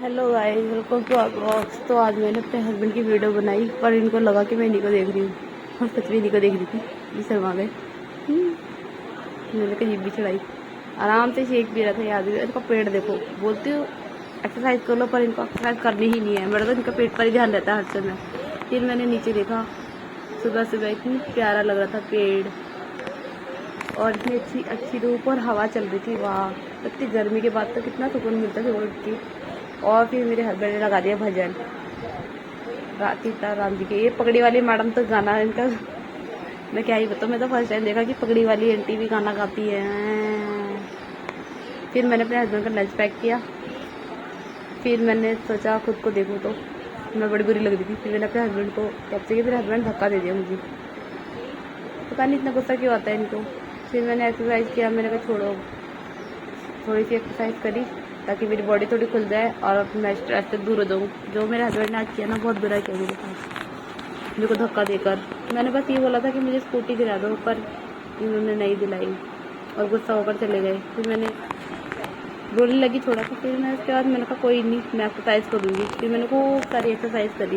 Hello guys, welcome to our blogs. तो आज मैंने अपने हस्बैंड की वीडियो बनाई, पर इनको लगा कि मैं इन्हीं को देख रही हूँ और सच में इन्हीं को देख रही थी। ये शर्मा गए। मैंने कहीं भी चढ़ाई, आराम से शेक पी रहा था। याद है इनका पेट देखो, बोलती हूँ एक्सरसाइज कर लो, पर इनको एक्सरसाइज करनी ही नहीं है। मेरा तो इनका पेट पर ही ध्यान रहता है हर समय। फिर मैंने नीचे देखा, सुबह सुबह इतनी प्यारा लग रहा था पेड़, और इतनी अच्छी अच्छी धूप और हवा चल रही थी। वाह, इतनी गर्मी के बाद तो कितना सुकून मिलता है सुबह उठ के। और फिर मेरे हस्बैंड ने लगा दिया भजन सीताराम जी के। ये पगड़ी वाली मैडम तो गाना इनका मैं क्या ही बताऊँ। मैं तो फर्स्ट टाइम देखा कि पगड़ी वाली आंटी भी गाना गाती है। फिर मैंने अपने हस्बैंड का लंच पैक किया। फिर मैंने सोचा खुद को देखूँ तो मैं बड़ी बुरी लग रही थी। फिर मैंने अपने हस्बैंड को कैप्चर किया, फिर हस्बैंड धक्का दे दिया मुझे। पता नहीं इतना गुस्सा क्यों आता है इनको। फिर मैंने एक्सरसाइज किया। मैंने कहा छोड़ो, थोड़ी सी एक्सरसाइज करी ताकि मेरी बॉडी थोड़ी खुल जाए और मैं स्ट्रेस से दूर हो जाऊँ। जो मेरे हस्बैंड ने आज किया ना, बहुत बुरा किया मेरे साथ, मेरे को धक्का देकर। मैंने बस ये बोला था कि मुझे स्कूटी दिला दो, पर इन्होंने नहीं दिलाई और गुस्सा होकर चले गए। फिर मैंने रोने लगी थोड़ा सा। फिर मैं उसके बाद मैंने कहा कोई नहीं, मैं एक्सरसाइज करूँगी। फिर मैंने खूब सारी एक्सरसाइज करी।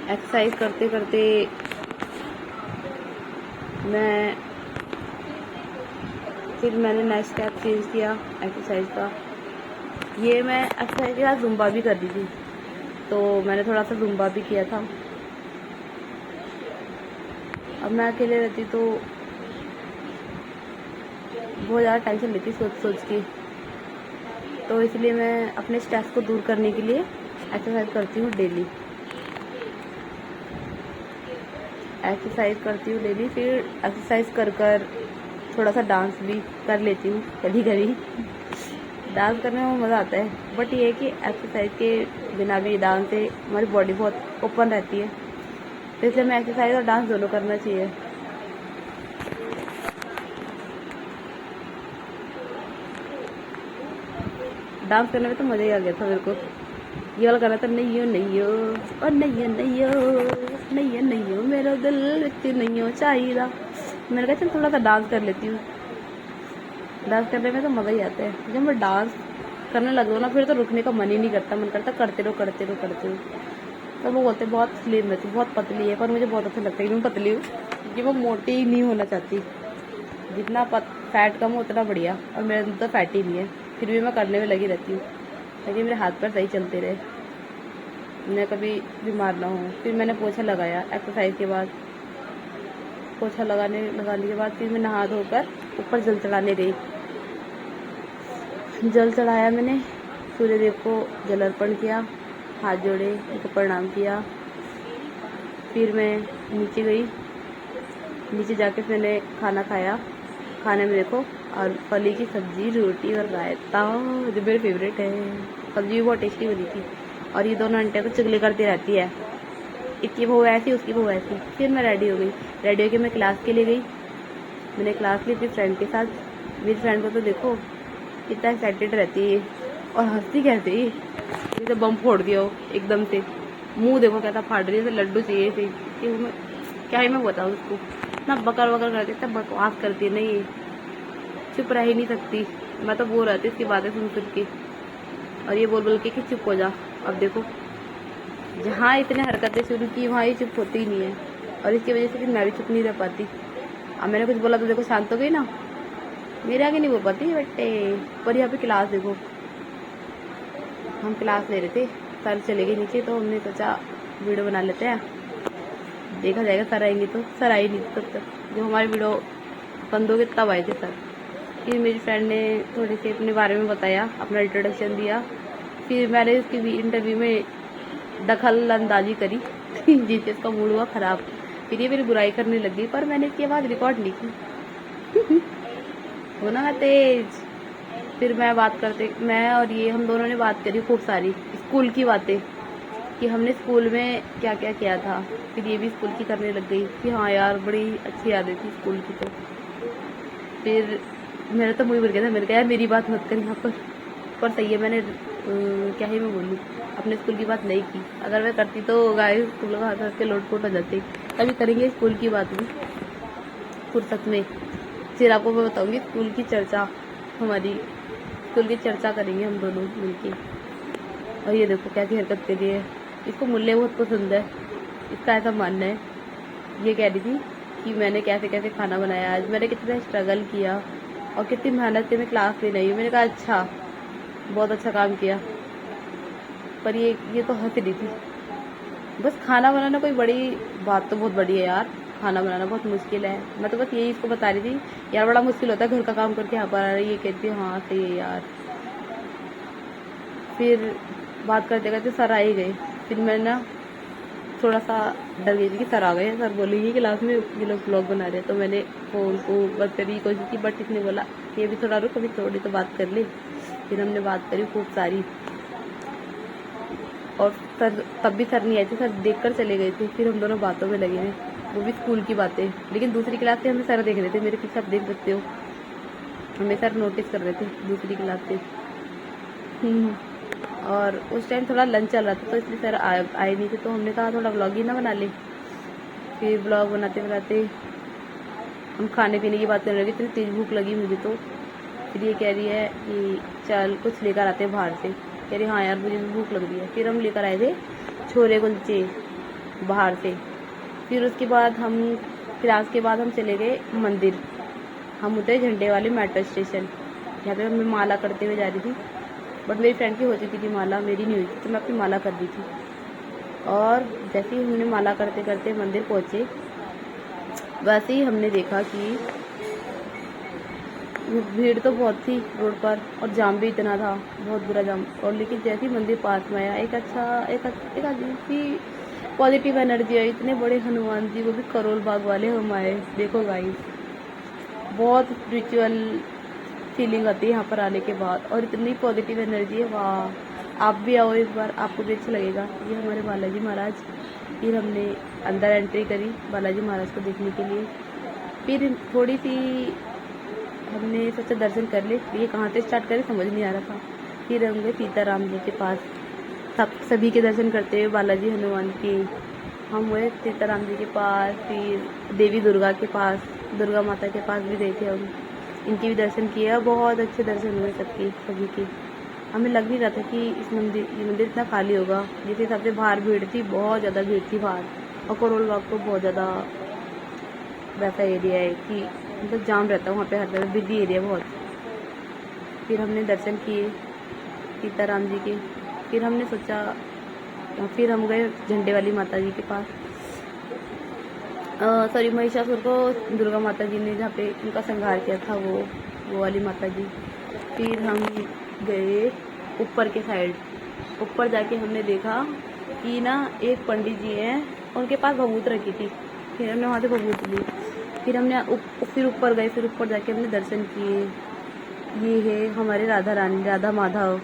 एक्सरसाइज करते करते फिर मैंने नेक्स्ट स्टेप चेंज किया एक्सरसाइज का। ये मैं एक्सरसाइज के साथ जुम्बा भी कर दी थी, तो मैंने थोड़ा सा जुम्बा भी किया था। अब मैं अकेले रहती तो बहुत ज़्यादा टेंशन लेती सोच सोच के, तो इसलिए मैं अपने स्ट्रेस को दूर करने के लिए एक्सरसाइज करती हूँ डेली। फिर एक्सरसाइज कर थोड़ा सा डांस भी कर लेती हूँ कभी कभी। डांस करने में मज़ा आता है, बट ये है कि एक्सरसाइज के बिना भी डांस से हमारी बॉडी बहुत ओपन रहती है, तो इसलिए मैं एक्सरसाइज और डांस दोनों करना चाहिए। डांस करने में तो मज़ा ही आ गया था मेरे को। ये वाला गाना था, नहीं हो नहीं हो और नहीं हो नहीं हो नहीं हो नहीं हो मेरा दिल इतनी नहीं हो चाहिए। मैंने कहा चल थोड़ा सा डांस कर लेती हूँ। डांस करने में तो मज़ा ही आता है। जब मैं डांस करने लग जाऊँ ना, फिर तो रुकने का मन ही नहीं करता। मन करता करते रहो करते रहो करते रहो। तो वो बोलते बहुत स्लिम रहती, बहुत पतली है, पर मुझे बहुत अच्छा लगता है कि मैं पतली हूँ, क्योंकि मैं मोटी ही नहीं होना चाहती। जितना फैट कम हो उतना बढ़िया, और मेरे अंदर तो फैट ही नहीं है। फिर भी मैं करने में लगी रहती हूँ ताकि मेरे हाथ पैर सही चलते रहे, मैं कभी बीमार ना हूँ। फिर मैंने पोछा लगाया एक्सरसाइज के बाद। पोछा लगाने के बाद फिर मैं नहा धोकर ऊपर जल चढ़ाने गई। जल चढ़ाया मैंने, सूर्यदेव को जल अर्पण किया, हाथ जोड़े, उनको प्रणाम किया। फिर मैं नीचे गई। नीचे जाके मैंने खाना खाया। खाने में देखो, और फली की सब्जी, रोटी और रायता, जो मेरे फेवरेट है। सब्जी भी बहुत टेस्टी बनी थी। और ये दोनों आंटियाँ तो चुगली करती रहती है, इसकी बहू ऐसी उसकी बहू ऐसी। फिर मैं रेडी हो गई। रेडी होकर मैं क्लास के लिए गई। मैंने क्लास ली अपनी फ्रेंड के साथ। मेरी फ्रेंड को तो देखो कितना एक्साइटेड रहती है, और हंसती कहती है जैसे बम फोड़ दिया हो एकदम से। मुंह देखो कैसा फाड़ रही है, जैसे लड्डू चाहिए थे कि मैं क्या ही मैं बताऊँ उसको। इतना बकर बकर करती, इतना बकवास करती है, नहीं चुप रह ही नहीं सकती। मैं तो बोर रहती इसकी बातें सुन सुन के, और ये बोल बोल के कि चुप हो जा। अब देखो, जहाँ इतने हरकतें शुरू की वहाँ ये चुप होती ही नहीं है, और इसकी वजह से फिर मैं भी चुप नहीं रह पाती। अब मैंने कुछ बोला तो देखो शांत हो गई ना, मेरे आगे नहीं बोल पाती बेटे। पर यहाँ पे क्लास देखो, हम क्लास ले रहे थे, सर चले गए नीचे, तो हमने सोचा वीडियो बना लेते हैं, देखा जाएगा। सर आएंगे तो, सर आई नहीं तब तक, जब हमारी वीडियो बंद हो गई तब आए थे सर। फिर मेरी फ्रेंड ने थोड़ी सी अपने बारे में बताया, अपना इंट्रोडक्शन दिया। फिर मैंने उसकी इंटरव्यू में दखल अंदाजी करी जिससे इसका मूड हुआ ख़राब। फिर ये मेरी बुराई करने लग गई, पर मैंने इसकी आवाज़ रिकॉर्ड नहीं की। होना मैं तेज। फिर मैं और ये हम दोनों ने बात करी खूब सारी स्कूल की बातें, कि हमने स्कूल में क्या क्या किया था। फिर ये भी स्कूल की करने लग गई कि हाँ यार बड़ी अच्छी यादें थी स्कूल की। तो फिर मेरा तो मुँह भर गया था। मैंने कहा यार मेरी बात मत कर यहाँ पर सही है, मैंने क्या ही मैं बोलूँ, अपने स्कूल की बात नहीं की। अगर मैं करती तो गाइस तुम लोग हाथ के लोटपोट हो जाते। कभी करेंगे स्कूल की बात भी फुर्सत में। फिर आपको मैं बताऊंगी स्कूल की चर्चा, हमारी स्कूल की चर्चा करेंगे हम दोनों मिलके। और ये देखो कैसी हरकत कर रही है, इसको मुल्ले बहुत पसंद है, इसका ऐसा मानना है। ये कह रही थी कि मैंने कैसे कैसे खाना बनाया, आज मैंने कितना स्ट्रगल किया और कितनी मेहनत से मैं क्लास ले रही हूँ। मैंने कहा अच्छा, बहुत अच्छा काम किया। पर ये तो हंस रही थी। बस खाना बनाना कोई बड़ी बात तो बहुत बड़ी है यार, खाना बनाना बहुत मुश्किल है। मैं तो बस यही इसको बता रही थी यार, बड़ा मुश्किल होता है घर का काम करके यहाँ पर आ रही है। ये कहती है हाँ सही है यार। फिर बात करते करते सर आ ही गए। फिर मैं ना थोड़ा सा डर गई थी कि सर आ गए, सर बोलेंगे क्लास में ये लोग ब्लॉग बना रहे हैं। तो मैंने फ़ोन को बंद करने की कोशिश की, बट इसने बोला कि अभी थोड़ा रुक, अभी थोड़ी तो बात कर ले। फिर हमने बात करी खूब सारी, और सर तब भी सर नहीं आए थे, सर देखकर चले गए थे। फिर हम दोनों बातों में लगे हुए, वो भी स्कूल की बातें। लेकिन दूसरी क्लास से हमें सर देख रहे थे, मेरे पीछे आप देख सकते हो, हमें सर नोटिस कर रहे थे दूसरी क्लास से। और उस टाइम थोड़ा लंच चल रहा था, तो इसलिए सर आए नहीं थे। तो हमने कहा थोड़ा ब्लॉग ही ना बना ले। फिर ब्लॉग बनाते बनाते हम खाने पीने की बात करने लगे। इतनी तेज़ भूख लगी मुझे तो। फिर ये कह रही है कि चल कुछ लेकर आते हैं बाहर से। कह रही हाँ यार मुझे भी भूख लग रही है। फिर हम लेकर आए थे छोले कुलचे बाहर से। फिर उसके बाद हम क्लास के बाद हम चले गए मंदिर। हम उतरे झंडे वाले मेट्रो स्टेशन, यहाँ पे मैं माला करते हुए जा रही थी। बट मेरी फ्रेंड की हो चुकी थी माला, मेरी नहीं हुई थी, तो मैं अपनी माला कर दी थी। और जैसे ही हमने माला करते करते मंदिर पहुँचे, वैसे ही हमने देखा कि भीड़ तो बहुत थी रोड पर, और जाम भी इतना था, बहुत बुरा जाम। और लेकिन जैसे ही मंदिर पास में आया, एक अजीब सी पॉजिटिव एनर्जी आई। इतने बड़े हनुमान जी, वो भी करोल बाग वाले हम आए। देखो गाइस, बहुत स्पिरिचुअल फीलिंग आती है यहाँ पर आने के बाद, और इतनी पॉजिटिव एनर्जी है, वाह। आप भी आओ एक बार, आपको भी अच्छा लगेगा। ये हमारे बालाजी महाराज। फिर हमने अंदर एंट्री करी बालाजी महाराज को देखने के लिए। फिर थोड़ी सी हमने सोचा दर्शन कर ले, ये कहाँ से स्टार्ट करें समझ नहीं आ रहा था। फिर हम गए सीताराम जी के पास, सभी के दर्शन करते हुए बालाजी हनुमान के। हम गए सीताराम जी के पास, फिर देवी दुर्गा के पास, दुर्गा माता के पास भी गए थे हम। इनके भी दर्शन किए, बहुत अच्छे दर्शन हुए सबके सभी के। हमें लग नहीं रहा था कि ये मंदिर इतना खाली होगा। जिस हिसाब से बाहर भीड़ थी, बहुत ज़्यादा भीड़ थी बाहर। और करोल बाग तो बहुत ज़्यादा वैसा एरिया है कि मतलब जाम रहता है वहाँ पे, हर जगह बिजी एरिया बहुत। फिर हमने दर्शन किए सीताराम जी के। फिर हमने सोचा, फिर हम गए झंडे वाली माता जी के पास, सॉरी महिषासुर को दुर्गा माता जी ने जहाँ पे उनका संहार किया था, वो वाली माता जी। फिर हम गए ऊपर के साइड। ऊपर जाके हमने देखा कि ना एक पंडित जी हैं, उनके पास भभूत रखी थी। फिर हमने वहाँ से भभूत ली। फिर हमने फिर ऊपर गए। फिर ऊपर जाके हमने दर्शन किए। ये है हमारे राधा रानी, राधा माधव।